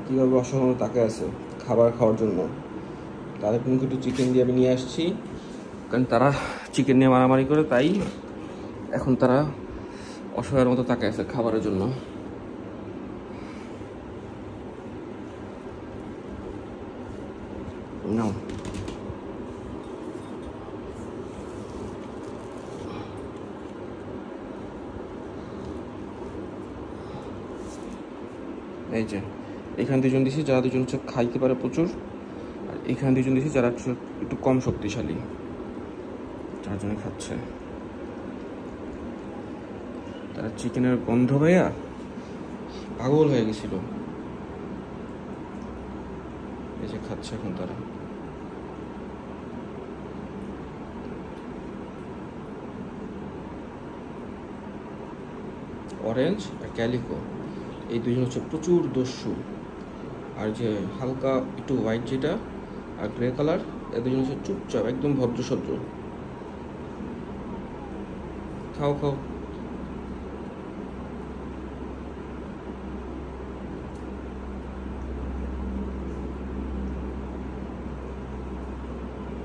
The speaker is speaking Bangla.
কীভাবে অসহায় তাকে আছে খাবার খাওয়ার জন্য। তাদের কিন্তু একটু চিকেন দিয়ে আমি নিয়ে আসছি, কারণ তারা চিকেন নিয়ে মারামারি করে, তাই এখন তারা অসহায়ের মতো তাকে আছে খাবারের জন্য। নাও এই যে এখানে দুজন দিছি যারা দুজন হচ্ছে খাইতে পারে প্রচুর, আর এখানে দুজন দিছি যারা একটু কম শক্তিশালী, চারজনে খাচ্ছে। তারা চিকেনের গন্ধ ভাইয়া পাগল হয়ে গেছিল। এই যে খাচ্ছে এখন তারা। অরেঞ্জ আর ক্যালিকো এই দুজন হচ্ছে প্রচুর দস্যু, আর যে হালকা একটু হোয়াইট যেটা আর গ্রে কালার, এই দুজন হচ্ছে চুপচাপ একদম ভদ্রসদ্র। খাও খাও।